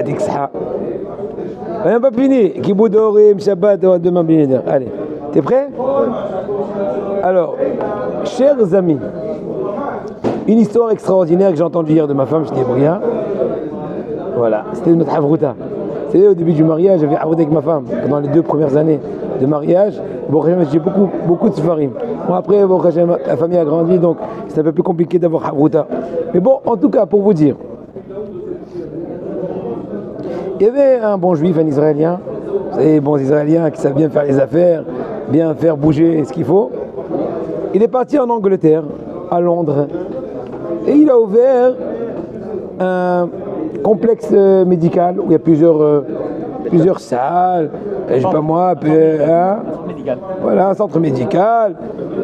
Dixha. On n'a pas fini. Kiboudorim, Shabbat, demain, bien. Allez, t'es prêt? Alors, chers amis, une histoire extraordinaire que j'ai entendue hier de ma femme, je dis Bria. Voilà, c'était notre Havruta. C'est au début du mariage, j'avais Havruta avec ma femme, pendant les 2 premières années de mariage. Bon, j'ai beaucoup de Sfarim. Bon, après, bon, la famille a grandi, donc c'est un peu plus compliqué d'avoir Havruta. Mais bon, en tout cas, pour vous dire, il y avait un bon juif, un Israélien, vous savez, bons Israéliens qui savent bien faire les affaires, bien faire bouger ce qu'il faut. Il est parti en Angleterre, à Londres, et il a ouvert un complexe médical où il y a plusieurs salles, je sais pas moi, voilà, un centre médical,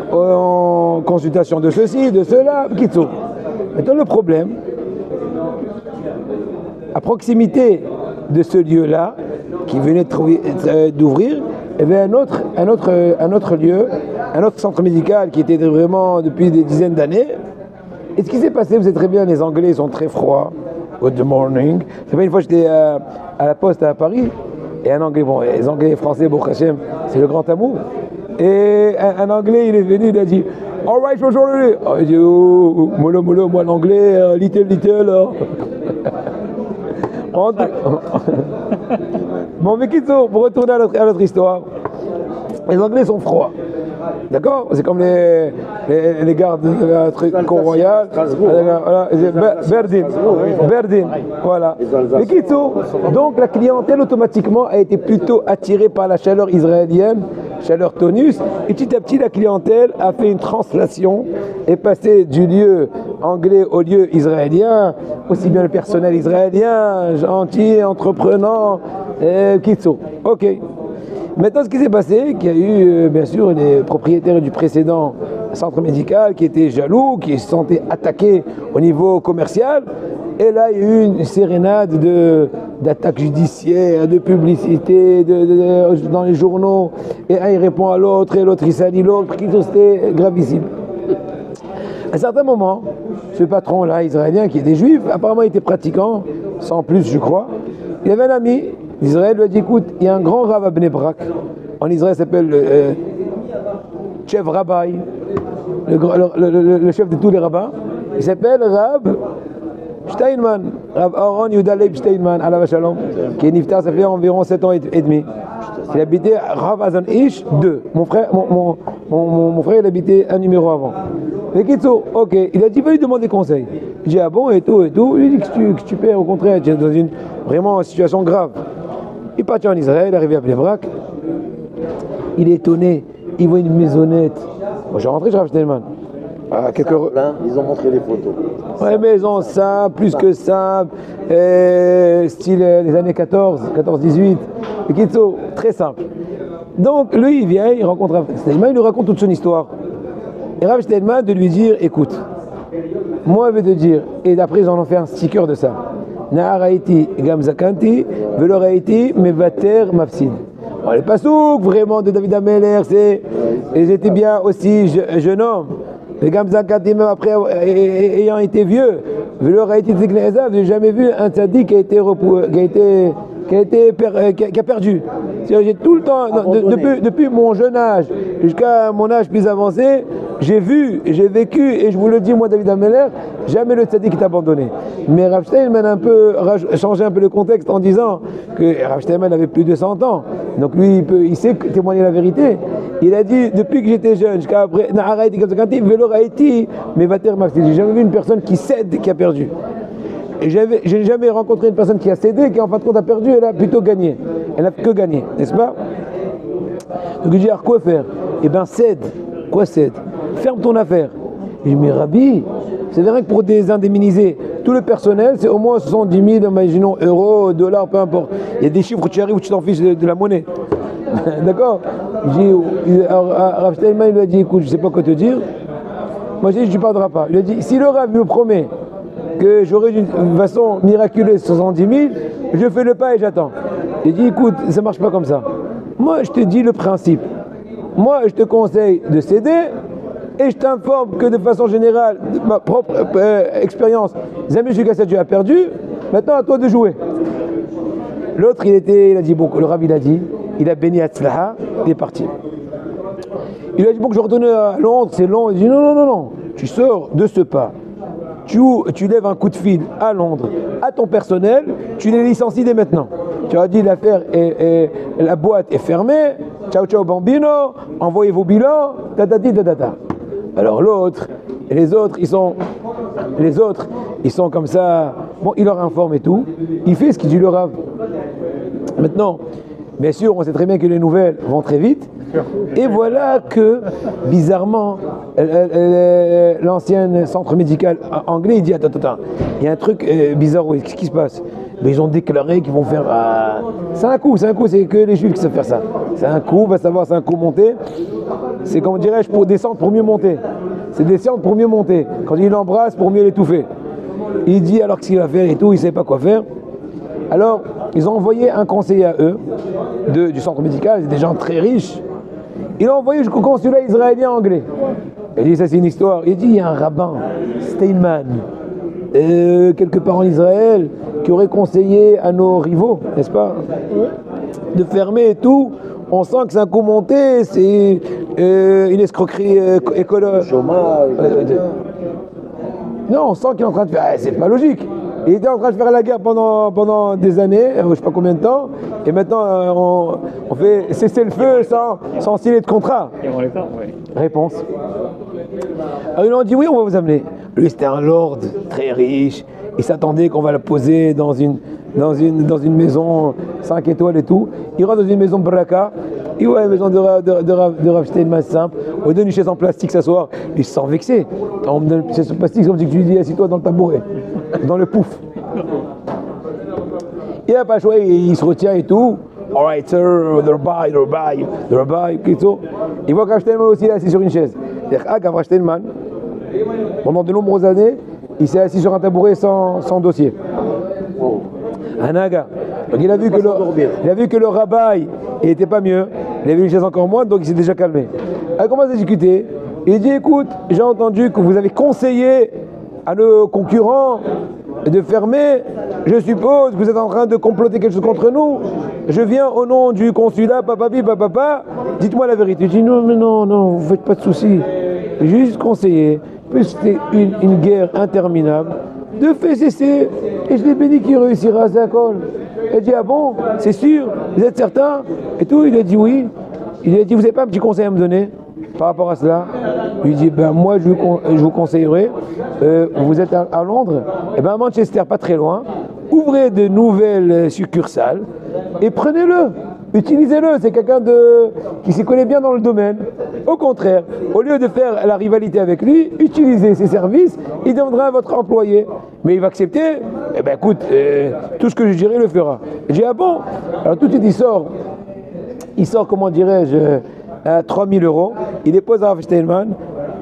en consultation de ceci, de cela, kitso. Maintenant le problème, à proximité de ce lieu-là, qui venait d'ouvrir, il y avait un autre lieu, un autre centre médical qui était vraiment depuis des dizaines d'années. Et ce qui s'est passé, vous savez très bien, les Anglais sont très froids. Good morning. C'est pas une fois j'étais à la poste à Paris, et un Anglais, bon, les Anglais et les Français, Baruch Hashem, c'est le grand amour. Et un Anglais, il est venu, il a dit, all right, bonjour. Il dit, oh, mollo, moi l'anglais, little. Bon, mais quitte, pour retourner à notre histoire, les Anglais sont froids. D'accord? C'est comme les gardes de la cour royale. Berdin. Voilà. Mais quitte, donc la clientèle automatiquement a été plutôt attirée par la chaleur israélienne, chaleur tonus, et petit à petit la clientèle a fait une translation et passé du lieu anglais au lieu israélien, aussi bien le personnel israélien, gentil, entreprenant, kitso. Ok. Maintenant, ce qui s'est passé, qu'il y a eu bien sûr les propriétaires du précédent centre médical qui étaient jaloux, qui se sentaient attaqués au niveau commercial. Et là, il y a eu une sérénade d'attaques judiciaires, de publicité dans les journaux. Et un il répond à l'autre, et l'autre il salit l'autre, qui c'était gravissime. À un certain moment, ce patron-là, israélien, qui était juif, apparemment il était pratiquant, sans plus je crois, il avait un ami d'Israël, lui a dit, écoute, il y a un grand rav à Bnei Brak, en Israël s'appelle chef Rabbi, le chef de tous les rabbins, il s'appelle Rab Steinman, Rab Aaron Yehuda Leib Steinman, Alav Shalom, qui est niftar, ça fait environ 7 ans et demi. Il habitait Rav Azan Ish 2. Mon frère, il habitait un numéro avant. Mais Kitso, ok, il a dit, va lui demander conseil. Je dis, ah bon, et tout. Il a dit que tu perds, au contraire, tu es dans une vraiment situation grave. Il est parti en Israël, il est arrivé à Bnei Brak. Il est étonné, il voit une maisonnette. Moi, je suis rentré chez Rav Steinman. Ils ont montré des photos. Ouais, maison simple, plus que simple, style les années 14-18. Et Kitso, très simple. Donc, lui, il vient, il rencontre Rav Steinman, il lui raconte toute son histoire. Et Rav Steinman de lui dire, écoute, moi je vais te dire, et d'après ils en ont fait un sticker de ça. Na'araiti gamzakanti, veloraiti mevater mafsid. Bon, les pasouk vraiment de David Ameller, c'est, et j'étais bien aussi jeune homme. Les gamzakanti, même après ayant été vieux, veloraiti tziknezav, j'ai jamais vu un tzaddik qui a perdu. J'ai tout le temps, depuis mon jeune âge jusqu'à mon âge plus avancé, j'ai vu, j'ai vécu, et je vous le dis, moi, David Ameller, jamais le tzaddik est abandonné. Mais Rav Steinman a un peu changé un peu le contexte en disant que Rav Steinman avait plus de 100 ans. Donc lui, il sait témoigner la vérité. Il a dit, depuis que j'étais jeune, jusqu'à après, j'ai jamais vu une personne qui cède, qui a perdu. Et je n'ai jamais rencontré une personne qui a cédé, qui en fin de compte a perdu, elle a plutôt gagné. Elle n'a que gagné, n'est-ce pas? Donc je dis, alors quoi faire? Eh bien cède. Quoi cède? Ferme ton affaire. Et je dis, mais Rabbi, c'est vrai que pour indemniser tout le personnel, c'est au moins 70 000, imaginons, euros, dollars, peu importe. Il y a des chiffres où tu arrives où tu t'en fiches de la monnaie. D'accord? Rav Steinman, il lui a dit, écoute, je ne sais pas quoi te dire. Moi, je dis, tu ne pardonneras pas. Il a dit, si le Rav me promet que j'aurai d'une façon miraculeuse 70 000, je fais le pas et j'attends. Il dit, écoute, ça ne marche pas comme ça. Moi, je te dis le principe. Moi, je te conseille de céder et je t'informe que de façon générale, de ma propre expérience, Zami Jugassadieu a perdu, maintenant à toi de jouer. L'autre, il a dit, bon, le Rav, il a béni Hatzlaha, il est parti. Il a dit, bon, que je retourne à Londres, c'est long. Il dit, non, tu sors de ce pas. Tu lèves un coup de fil à Londres, à ton personnel, tu les licencies dès maintenant. Tu as dit l'affaire la boîte est fermée, ciao bambino, envoyez vos bilans, tatati tatata. Alors l'autre, les autres, ils sont comme ça, bon, il leur informe et tout, il fait ce qu'il dit le Rav. Maintenant, bien sûr, on sait très bien que les nouvelles vont très vite. Et voilà que, bizarrement, l'ancien centre médical anglais, il dit, attends, il y a un truc bizarre, qu'est-ce qui se passe? Mais ils ont déclaré qu'ils vont faire... C'est un coup, c'est que les juifs qui savent faire ça. C'est un coup, va savoir, c'est un coup monté. C'est comme dirais-je, pour descendre, pour mieux monter. C'est descendre pour mieux monter. Quand il l'embrasse, pour mieux l'étouffer. Il dit alors qu'est-ce qu'il va faire et tout, il ne sait pas quoi faire. Alors, ils ont envoyé un conseiller à eux, du centre médical, des gens très riches. Il a envoyé jusqu'au consulat israélien anglais. Il dit, ça c'est une histoire. Il dit, il y a un rabbin, Steinman, quelque part en Israël, qui aurait conseillé à nos rivaux, n'est-ce pas, de fermer et tout. On sent que c'est un coup monté, c'est une escroquerie écologique. Non, on sent qu'il est en train de faire... c'est pas logique. Il était en train de faire la guerre pendant des années, je ne sais pas combien de temps, et maintenant on fait cesser le feu sans signer de contrat. Réponse. Alors ils lui ont dit oui, on va vous amener. Lui c'était un lord très riche, il s'attendait qu'on va le poser dans une maison 5 étoiles et tout. Il rentre dans une maison Braka, il voit une maison de Rav Steinman simple, on lui donne une chaise en plastique s'asseoir, il se sent vexé. On me donne une chaise en plastique, c'est comme si tu lui dis assis-toi dans le tabouret, dans le pouf. Il n'a pas le choix, il se retient et tout. All right, sir, the rabbi, il voit qu'Rav Steinman aussi est assis sur une chaise. C'est-à-dire que Rav Steinman, pendant de nombreuses années, il s'est assis sur un tabouret sans dossier. Un naga. Donc il a vu que le rabbin n'était pas mieux, il a vu une chaise encore moins, donc il s'est déjà calmé. Il commence à discuter. Il dit, écoute, j'ai entendu que vous avez conseillé à nos concurrents de fermer. Je suppose que vous êtes en train de comploter quelque chose contre nous. Je viens au nom du consulat, papa, dites-moi la vérité. Je dis, non, vous faites pas de soucis. J'ai juste conseillé, puisque c'était une guerre interminable, de faire cesser, et je l'ai béni qu'il réussira à Zakol. Il dit, ah bon, c'est sûr, vous êtes certain? Et tout, il a dit oui. Il a dit, vous n'avez pas un petit conseil à me donner par rapport à cela? Il lui dit, ben moi je vous conseillerais, vous êtes à Londres, et ben à Manchester, pas très loin, ouvrez de nouvelles succursales et prenez-le. Utilisez-le, c'est quelqu'un qui s'y connaît bien dans le domaine. Au contraire, au lieu de faire la rivalité avec lui, utilisez ses services, il deviendra votre employé. Mais il va accepter, eh ben écoute, tout ce que je dirai, il le fera. Je dis, ah bon? Alors tout de suite, il sort, comment dirais-je, à 3 000 €, il dépose à Rav Steinman,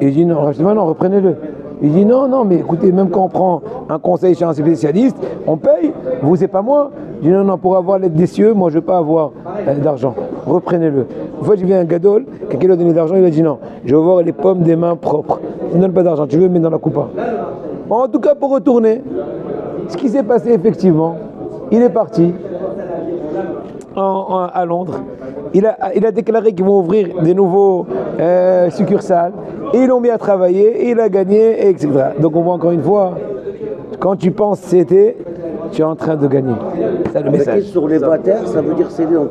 et il dit, non, Rav Steinman, non, reprenez-le. Il dit, non, mais écoutez, même quand on prend un conseil chez un spécialiste, on paye, vous, c'est pas moi. Je dis, non, pour avoir l'aide des cieux, moi, je ne veux pas avoir d'argent. Reprenez-le. Une fois, j'ai vu un gadol, quelqu'un lui a donné de l'argent, il a dit, non, je veux voir les pommes des mains propres. Il ne donne pas d'argent, tu veux, mets dans la coupa. Bon, en tout cas, pour retourner, ce qui s'est passé, effectivement, il est parti à Londres. Il a déclaré qu'ils vont ouvrir des nouveaux succursales, et ils l'ont mis à travailler, et il a gagné, etc. Donc on voit encore une fois, quand tu penses c'était, tu es en train de gagner. C'est le message. Sur les bâtards, ça veut dire c'est